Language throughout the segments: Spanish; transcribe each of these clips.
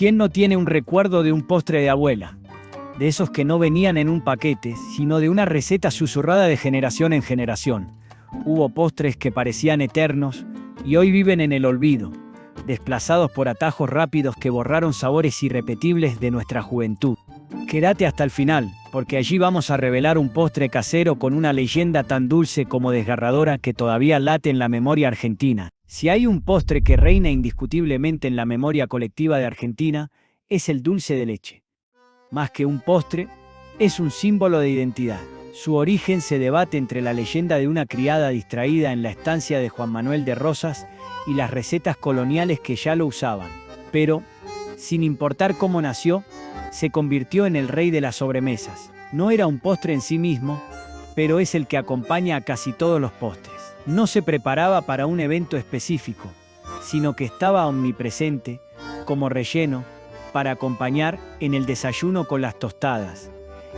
¿Quién no tiene un recuerdo de un postre de abuela? De esos que no venían en un paquete, sino de una receta susurrada de generación en generación. Hubo postres que parecían eternos y hoy viven en el olvido, desplazados por atajos rápidos que borraron sabores irrepetibles de nuestra juventud. Quédate hasta el final, porque allí vamos a revelar un postre casero con una leyenda tan dulce como desgarradora que todavía late en la memoria argentina. Si hay un postre que reina indiscutiblemente en la memoria colectiva de Argentina, es el dulce de leche. Más que un postre, es un símbolo de identidad. Su origen se debate entre la leyenda de una criada distraída en la estancia de Juan Manuel de Rosas y las recetas coloniales que ya lo usaban. Pero, sin importar cómo nació, se convirtió en el rey de las sobremesas. No era un postre en sí mismo, pero es el que acompaña a casi todos los postres. No se preparaba para un evento específico, sino que estaba omnipresente, como relleno, para acompañar en el desayuno con las tostadas,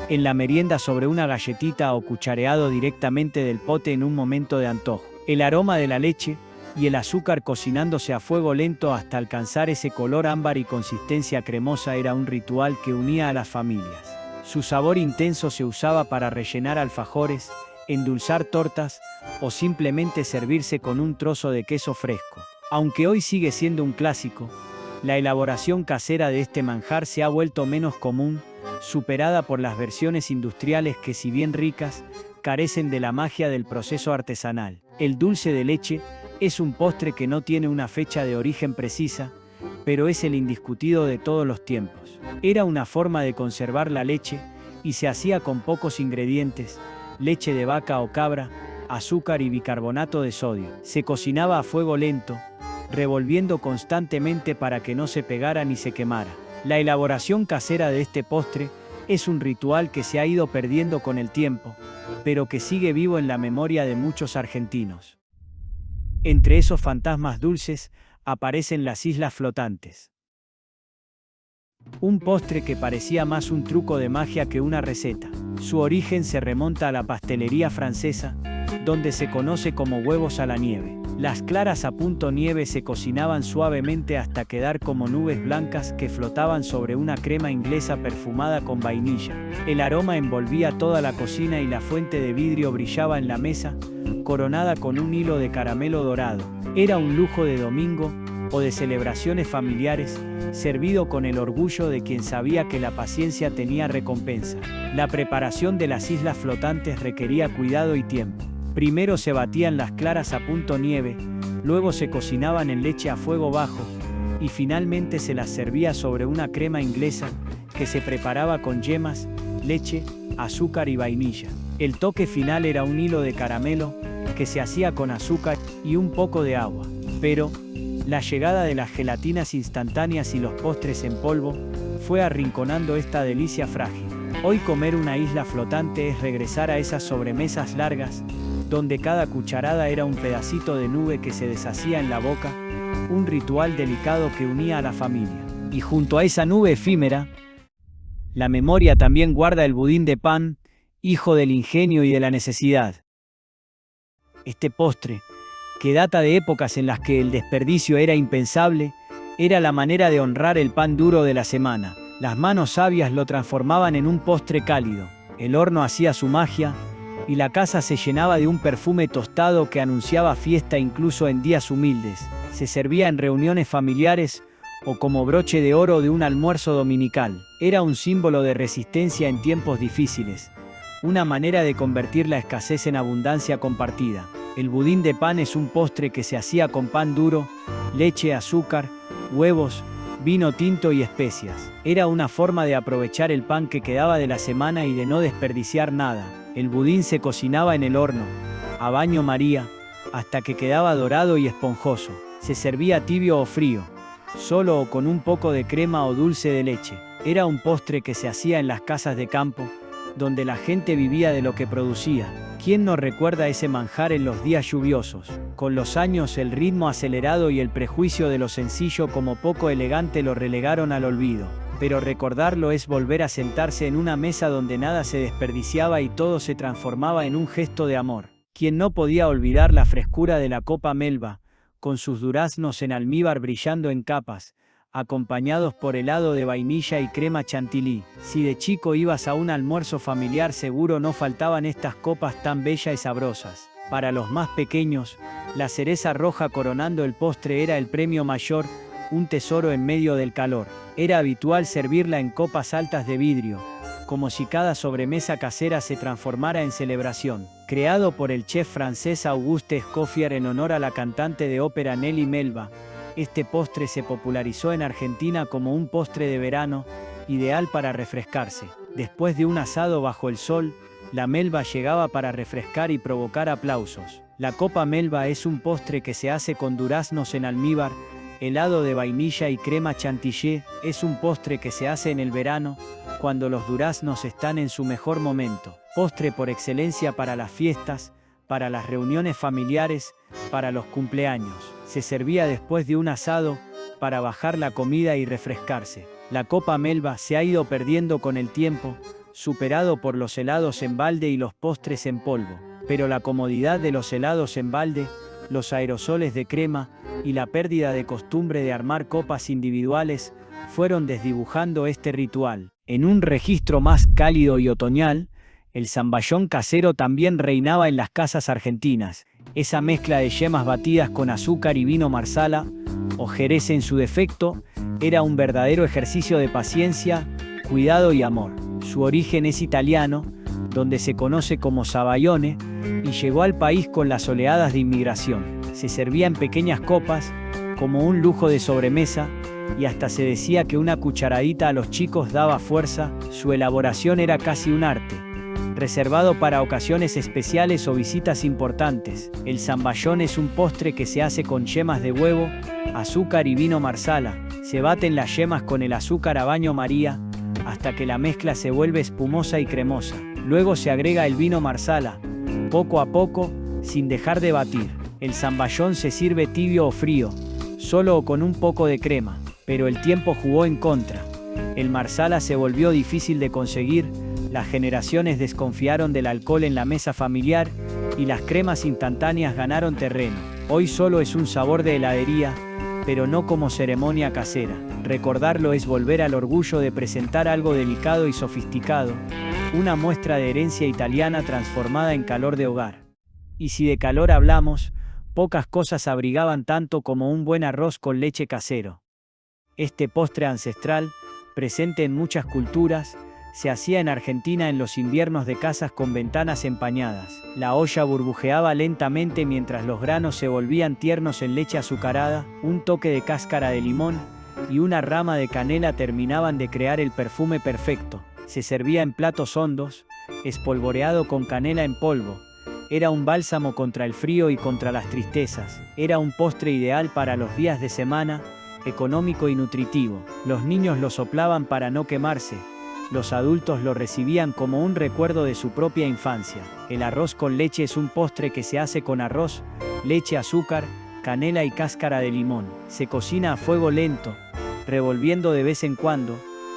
en la merienda sobre una galletita o cuchareado directamente del pote en un momento de antojo. El aroma de la leche y el azúcar cocinándose a fuego lento hasta alcanzar ese color ámbar y consistencia cremosa era un ritual que unía a las familias. Su sabor intenso se usaba para rellenar alfajores, endulzar tortas o simplemente servirse con un trozo de queso fresco. Aunque hoy sigue siendo un clásico, la elaboración casera de este manjar se ha vuelto menos común, superada por las versiones industriales que, si bien ricas, carecen de la magia del proceso artesanal. El dulce de leche es un postre que no tiene una fecha de origen precisa, pero es el indiscutido de todos los tiempos. Era una forma de conservar la leche y se hacía con pocos ingredientes: leche de vaca o cabra, azúcar y bicarbonato de sodio. Se cocinaba a fuego lento, revolviendo constantemente para que no se pegara ni se quemara. La elaboración casera de este postre es un ritual que se ha ido perdiendo con el tiempo, pero que sigue vivo en la memoria de muchos argentinos. Entre esos fantasmas dulces aparecen las islas flotantes. Un postre que parecía más un truco de magia que una receta. Su origen se remonta a la pastelería francesa, donde se conoce como huevos a la nieve. Las claras a punto nieve se cocinaban suavemente hasta quedar como nubes blancas que flotaban sobre una crema inglesa perfumada con vainilla. El aroma envolvía toda la cocina y la fuente de vidrio brillaba en la mesa, coronada con un hilo de caramelo dorado. Era un lujo de domingo o de celebraciones familiares, servido con el orgullo de quien sabía que la paciencia tenía recompensa. La preparación de las islas flotantes requería cuidado y tiempo. Primero se batían las claras a punto nieve, luego se cocinaban en leche a fuego bajo y finalmente se las servía sobre una crema inglesa que se preparaba con yemas, leche, azúcar y vainilla. El toque final era un hilo de caramelo que se hacía con azúcar y un poco de agua. Pero la llegada de las gelatinas instantáneas y los postres en polvo fue arrinconando esta delicia frágil. Hoy comer una isla flotante es regresar a esas sobremesas largas, donde cada cucharada era un pedacito de nube que se deshacía en la boca, un ritual delicado que unía a la familia. Y junto a esa nube efímera, la memoria también guarda el budín de pan, hijo del ingenio y de la necesidad. Este postre, que data de épocas en las que el desperdicio era impensable, era la manera de honrar el pan duro de la semana. Las manos sabias lo transformaban en un postre cálido. El horno hacía su magia, y la casa se llenaba de un perfume tostado que anunciaba fiesta incluso en días humildes. Se servía en reuniones familiares o como broche de oro de un almuerzo dominical. Era un símbolo de resistencia en tiempos difíciles, una manera de convertir la escasez en abundancia compartida. El budín de pan es un postre que se hacía con pan duro, leche, azúcar, huevos, vino tinto y especias. Era una forma de aprovechar el pan que quedaba de la semana y de no desperdiciar nada. El budín se cocinaba en el horno, a baño María, hasta que quedaba dorado y esponjoso. Se servía tibio o frío, solo o con un poco de crema o dulce de leche. Era un postre que se hacía en las casas de campo, donde la gente vivía de lo que producía. ¿Quién no recuerda ese manjar en los días lluviosos? Con los años, el ritmo acelerado y el prejuicio de lo sencillo como poco elegante lo relegaron al olvido. Pero recordarlo es volver a sentarse en una mesa donde nada se desperdiciaba y todo se transformaba en un gesto de amor. Quien no podía olvidar la frescura de la copa melva, con sus duraznos en almíbar brillando en capas, acompañados por helado de vainilla y crema chantilly. Si de chico ibas a un almuerzo familiar, seguro no faltaban estas copas tan bellas y sabrosas. Para los más pequeños, la cereza roja coronando el postre era el premio mayor, un tesoro en medio del calor. Era habitual servirla en copas altas de vidrio, como si cada sobremesa casera se transformara en celebración. Creado por el chef francés Auguste Escoffier en honor a la cantante de ópera Nelly Melba, este postre se popularizó en Argentina como un postre de verano, ideal para refrescarse. Después de un asado bajo el sol, la Melba llegaba para refrescar y provocar aplausos. La copa Melba es un postre que se hace con duraznos en almíbar, helado de vainilla y crema chantilly. Es un postre que se hace en el verano, cuando los duraznos están en su mejor momento. Postre por excelencia para las fiestas, para las reuniones familiares, para los cumpleaños. Se servía después de un asado, para bajar la comida y refrescarse. La copa Melba se ha ido perdiendo con el tiempo, superado por los helados en balde y los postres en polvo. Pero la comodidad de los helados en balde, los aerosoles de crema y la pérdida de costumbre de armar copas individuales fueron desdibujando este ritual. En un registro más cálido y otoñal, el zamballón casero también reinaba en las casas argentinas. Esa mezcla de yemas batidas con azúcar y vino marsala, o jerez en su defecto, era un verdadero ejercicio de paciencia, cuidado y amor. Su origen es italiano, donde se conoce como sabaione, y llegó al país con las oleadas de inmigración. Se servía en pequeñas copas, como un lujo de sobremesa, y hasta se decía que una cucharadita a los chicos daba fuerza. Su elaboración era casi un arte, reservado para ocasiones especiales o visitas importantes. El zamballón es un postre que se hace con yemas de huevo, azúcar y vino marsala. Se baten las yemas con el azúcar a baño María, hasta que la mezcla se vuelve espumosa y cremosa. Luego se agrega el vino marsala, poco a poco, sin dejar de batir. El zamballón se sirve tibio o frío, solo o con un poco de crema, pero el tiempo jugó en contra. El marsala se volvió difícil de conseguir, las generaciones desconfiaron del alcohol en la mesa familiar y las cremas instantáneas ganaron terreno. Hoy solo es un sabor de heladería, pero no como ceremonia casera. Recordarlo es volver al orgullo de presentar algo delicado y sofisticado, una muestra de herencia italiana transformada en calor de hogar. Y si de calor hablamos, pocas cosas abrigaban tanto como un buen arroz con leche casero. Este postre ancestral, presente en muchas culturas, se hacía en Argentina en los inviernos de casas con ventanas empañadas. La olla burbujeaba lentamente mientras los granos se volvían tiernos en leche azucarada, un toque de cáscara de limón y una rama de canela terminaban de crear el perfume perfecto. Se servía en platos hondos, espolvoreado con canela en polvo. Era un bálsamo contra el frío y contra las tristezas. Era un postre ideal para los días de semana, económico y nutritivo. Los niños lo soplaban para no quemarse. Los adultos lo recibían como un recuerdo de su propia infancia. El arroz con leche es un postre que se hace con arroz, leche, azúcar, canela y cáscara de limón. Se cocina a fuego lento, revolviendo de vez en cuando,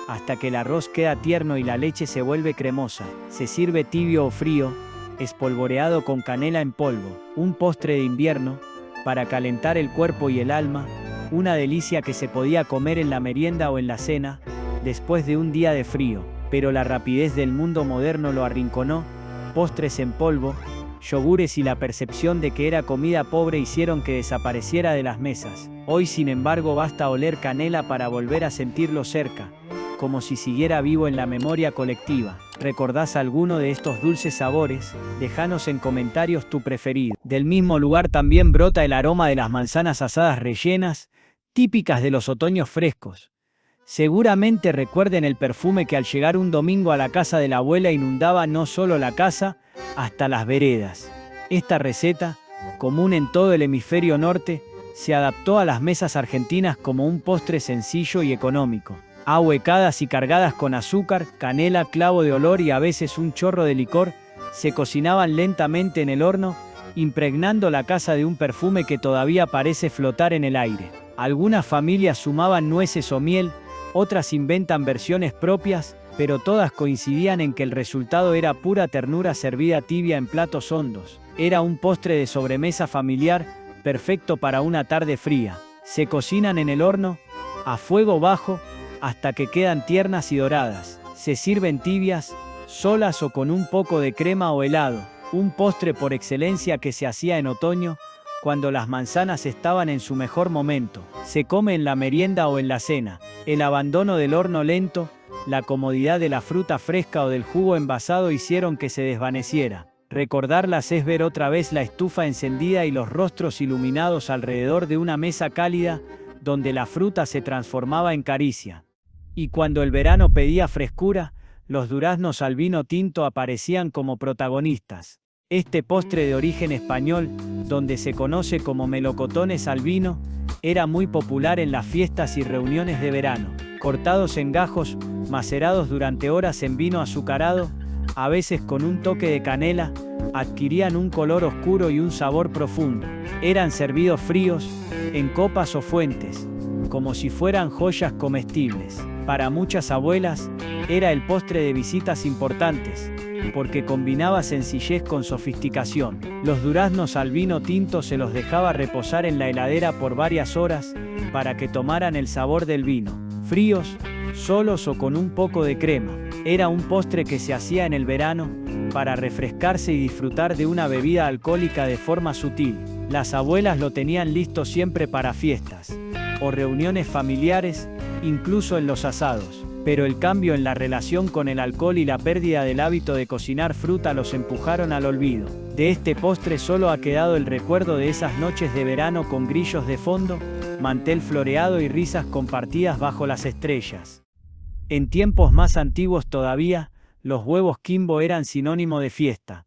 hasta que el arroz queda tierno y la leche se vuelve cremosa. Se sirve tibio o frío, espolvoreado con canela en polvo. Un postre de invierno, para calentar el cuerpo y el alma, una delicia que se podía comer en la merienda o en la cena, después de un día de frío. Pero la rapidez del mundo moderno lo arrinconó. Postres en polvo, yogures y la percepción de que era comida pobre hicieron que desapareciera de las mesas. Hoy, sin embargo, basta oler canela para volver a sentirlo cerca, como si siguiera vivo en la memoria colectiva. ¿Recordás alguno de estos dulces sabores? Déjanos en comentarios tu preferido. Del mismo lugar también brota el aroma de las manzanas asadas rellenas, típicas de los otoños frescos. Seguramente recuerden el perfume que al llegar un domingo a la casa de la abuela inundaba no solo la casa, hasta las veredas. Esta receta, común en todo el hemisferio norte, se adaptó a las mesas argentinas como un postre sencillo y económico. Ahuecadas y cargadas con azúcar, canela, clavo de olor y a veces un chorro de licor, se cocinaban lentamente en el horno, impregnando la casa de un perfume que todavía parece flotar en el aire. Algunas familias sumaban nueces o miel, otras inventan versiones propias, pero todas coincidían en que el resultado era pura ternura servida tibia en platos hondos. Era un postre de sobremesa familiar, perfecto para una tarde fría. Se cocinan en el horno, a fuego bajo, hasta que quedan tiernas y doradas. Se sirven tibias, solas o con un poco de crema o helado. Un postre por excelencia que se hacía en otoño, cuando las manzanas estaban en su mejor momento. Se come en la merienda o en la cena. El abandono del horno lento, la comodidad de la fruta fresca o del jugo envasado hicieron que se desvaneciera. Recordarlas es ver otra vez la estufa encendida y los rostros iluminados alrededor de una mesa cálida, donde la fruta se transformaba en caricia. Y cuando el verano pedía frescura, los duraznos al vino tinto aparecían como protagonistas. Este postre de origen español, donde se conoce como melocotones al vino, era muy popular en las fiestas y reuniones de verano. Cortados en gajos, macerados durante horas en vino azucarado, a veces con un toque de canela, adquirían un color oscuro y un sabor profundo. Eran servidos fríos, en copas o fuentes, como si fueran joyas comestibles. Para muchas abuelas, era el postre de visitas importantes, porque combinaba sencillez con sofisticación. Los duraznos al vino tinto se los dejaba reposar en la heladera por varias horas, para que tomaran el sabor del vino. Fríos, solos o con un poco de crema. Era un postre que se hacía en el verano, para refrescarse y disfrutar de una bebida alcohólica de forma sutil. Las abuelas lo tenían listo siempre para fiestas, o reuniones familiares, incluso en los asados. Pero el cambio en la relación con el alcohol y la pérdida del hábito de cocinar fruta los empujaron al olvido. De este postre solo ha quedado el recuerdo de esas noches de verano con grillos de fondo, mantel floreado y risas compartidas bajo las estrellas. En tiempos más antiguos todavía, los huevos Kimbo eran sinónimo de fiesta.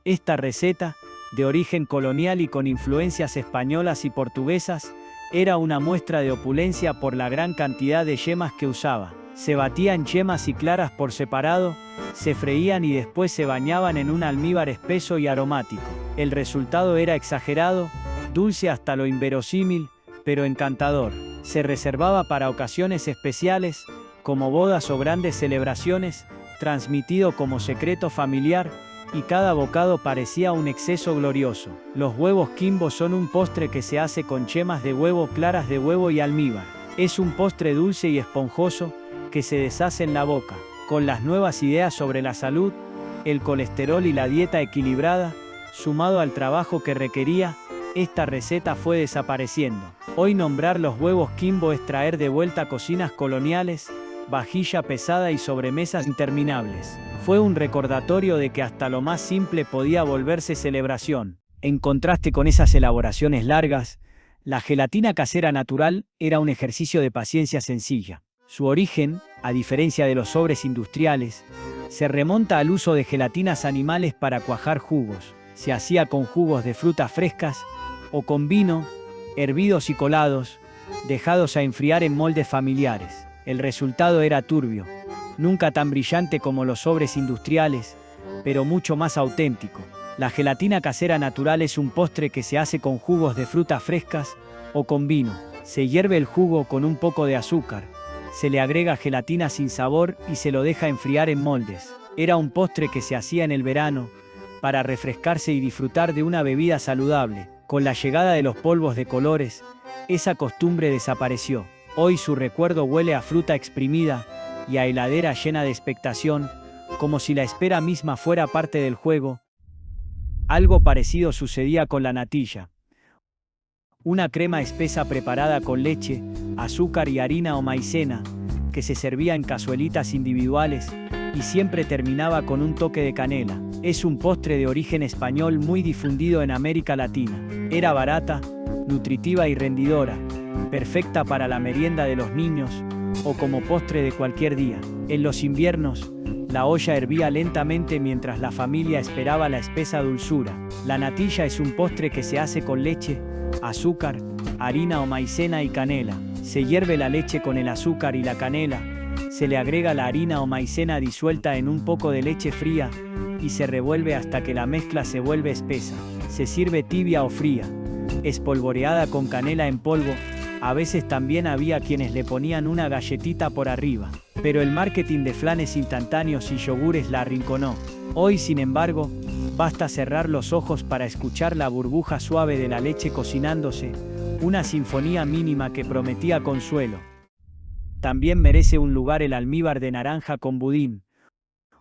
Esta receta, de origen colonial y con influencias españolas y portuguesas, era una muestra de opulencia por la gran cantidad de yemas que usaba. Se batían yemas y claras por separado, se freían y después se bañaban en un almíbar espeso y aromático. El resultado era exagerado, dulce hasta lo inverosímil, pero encantador. Se reservaba para ocasiones especiales, como bodas o grandes celebraciones, transmitido como secreto familiar, y cada bocado parecía un exceso glorioso. Los huevos Kimbo son un postre que se hace con yemas de huevo, claras de huevo y almíbar. Es un postre dulce y esponjoso, que se deshace en la boca. Con las nuevas ideas sobre la salud, el colesterol y la dieta equilibrada, sumado al trabajo que requería, esta receta fue desapareciendo. Hoy nombrar los huevos Kimbo es traer de vuelta cocinas coloniales, vajilla pesada y sobremesas interminables. Fue un recordatorio de que hasta lo más simple podía volverse celebración. En contraste con esas elaboraciones largas, la gelatina casera natural era un ejercicio de paciencia sencilla. Su origen, a diferencia de los sobres industriales, se remonta al uso de gelatinas animales para cuajar jugos. Se hacía con jugos de frutas frescas o con vino, hervidos y colados, dejados a enfriar en moldes familiares. El resultado era turbio, nunca tan brillante como los sobres industriales, pero mucho más auténtico. La gelatina casera natural es un postre que se hace con jugos de frutas frescas o con vino. Se hierve el jugo con un poco de azúcar, se le agrega gelatina sin sabor y se lo deja enfriar en moldes. Era un postre que se hacía en el verano, para refrescarse y disfrutar de una bebida saludable. Con la llegada de los polvos de colores, esa costumbre desapareció. Hoy su recuerdo huele a fruta exprimida y a heladera llena de expectación, como si la espera misma fuera parte del juego. Algo parecido sucedía con la natilla. Una crema espesa preparada con leche, azúcar y harina o maicena, que se servía en cazuelitas individuales y siempre terminaba con un toque de canela. Es un postre de origen español muy difundido en América Latina. Era barata, nutritiva y rendidora, perfecta para la merienda de los niños o como postre de cualquier día. En los inviernos, la olla hervía lentamente mientras la familia esperaba la espesa dulzura. La natilla es un postre que se hace con leche, azúcar, harina o maicena y canela. Se hierve la leche con el azúcar y la canela, se le agrega la harina o maicena disuelta en un poco de leche fría y se revuelve hasta que la mezcla se vuelve espesa. Se sirve tibia o fría, espolvoreada con canela en polvo. A veces también había quienes le ponían una galletita por arriba. Pero el marketing de flanes instantáneos y yogures la arrinconó. Hoy, sin embargo, basta cerrar los ojos para escuchar la burbuja suave de la leche cocinándose, una sinfonía mínima que prometía consuelo. También merece un lugar el almíbar de naranja con budín,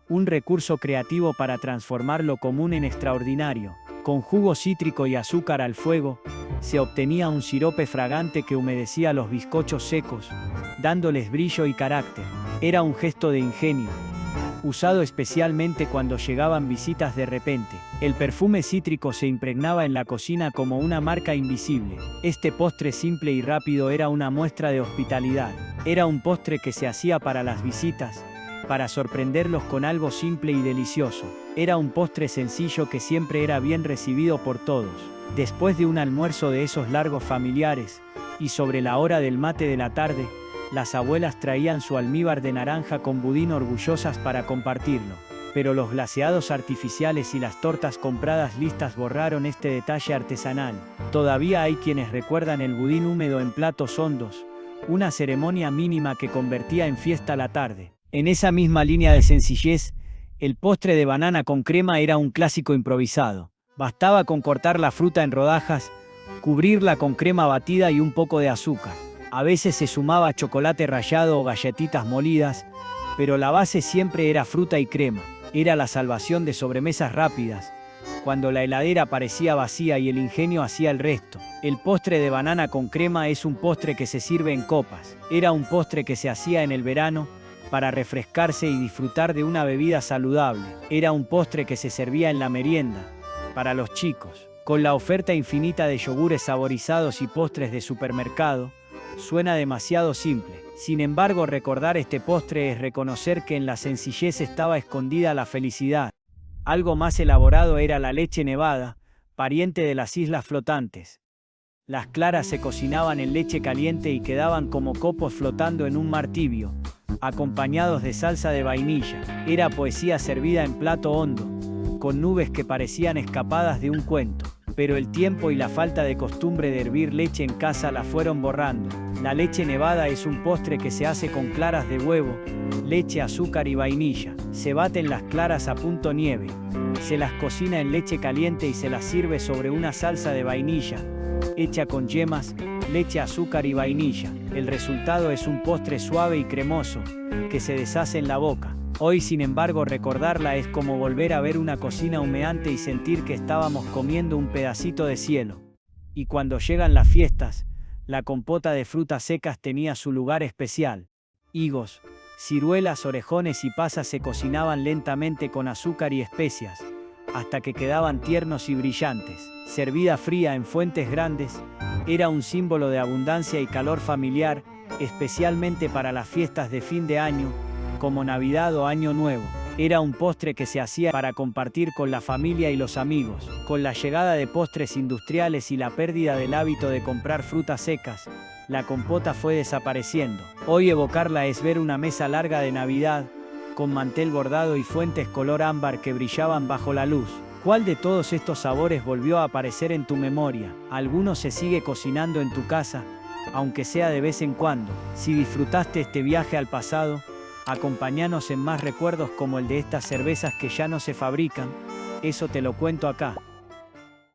un recurso creativo para transformar lo común en extraordinario. Con jugo cítrico y azúcar al fuego, se obtenía un sirope fragante que humedecía los bizcochos secos, dándoles brillo y carácter. Era un gesto de ingenio, usado especialmente cuando llegaban visitas de repente. El perfume cítrico se impregnaba en la cocina como una marca invisible. Este postre simple y rápido era una muestra de hospitalidad. Era un postre que se hacía para las visitas, para sorprenderlos con algo simple y delicioso. Era un postre sencillo que siempre era bien recibido por todos. Después de un almuerzo de esos largos familiares, y sobre la hora del mate de la tarde, las abuelas traían su almíbar de naranja con budín orgullosas para compartirlo. Pero los glaseados artificiales y las tortas compradas listas borraron este detalle artesanal. Todavía hay quienes recuerdan el budín húmedo en platos hondos, una ceremonia mínima que convertía en fiesta la tarde. En esa misma línea de sencillez, el postre de banana con crema era un clásico improvisado. Bastaba con cortar la fruta en rodajas, cubrirla con crema batida y un poco de azúcar. A veces se sumaba chocolate rallado o galletitas molidas, pero la base siempre era fruta y crema. Era la salvación de sobremesas rápidas, cuando la heladera parecía vacía y el ingenio hacía el resto. El postre de banana con crema es un postre que se sirve en copas. Era un postre que se hacía en el verano, para refrescarse y disfrutar de una bebida saludable. Era un postre que se servía en la merienda, para los chicos. Con la oferta infinita de yogures saborizados y postres de supermercado, suena demasiado simple. Sin embargo, recordar este postre es reconocer que en la sencillez estaba escondida la felicidad. Algo más elaborado era la leche nevada, pariente de las islas flotantes. Las claras se cocinaban en leche caliente y quedaban como copos flotando en un mar tibio, acompañados de salsa de vainilla. Era poesía servida en plato hondo, con nubes que parecían escapadas de un cuento. Pero el tiempo y la falta de costumbre de hervir leche en casa la fueron borrando. La leche nevada es un postre que se hace con claras de huevo, leche, azúcar y vainilla. Se baten las claras a punto nieve, se las cocina en leche caliente y se las sirve sobre una salsa de vainilla, hecha con yemas, leche, azúcar y vainilla. El resultado es un postre suave y cremoso, que se deshace en la boca. Hoy, sin embargo, recordarla es como volver a ver una cocina humeante y sentir que estábamos comiendo un pedacito de cielo. Y cuando llegan las fiestas, la compota de frutas secas tenía su lugar especial. Higos, ciruelas, orejones y pasas se cocinaban lentamente con azúcar y especias, hasta que quedaban tiernos y brillantes. Servida fría en fuentes grandes, era un símbolo de abundancia y calor familiar, especialmente para las fiestas de fin de año, como Navidad o Año Nuevo. Era un postre que se hacía para compartir con la familia y los amigos. Con la llegada de postres industriales y la pérdida del hábito de comprar frutas secas, la compota fue desapareciendo. Hoy evocarla es ver una mesa larga de Navidad, con mantel bordado y fuentes color ámbar que brillaban bajo la luz. ¿Cuál de todos estos sabores volvió a aparecer en tu memoria? ¿Alguno se sigue cocinando en tu casa, aunque sea de vez en cuando? Si disfrutaste este viaje al pasado, acompáñanos en más recuerdos como el de estas cervezas que ya no se fabrican. Eso te lo cuento acá.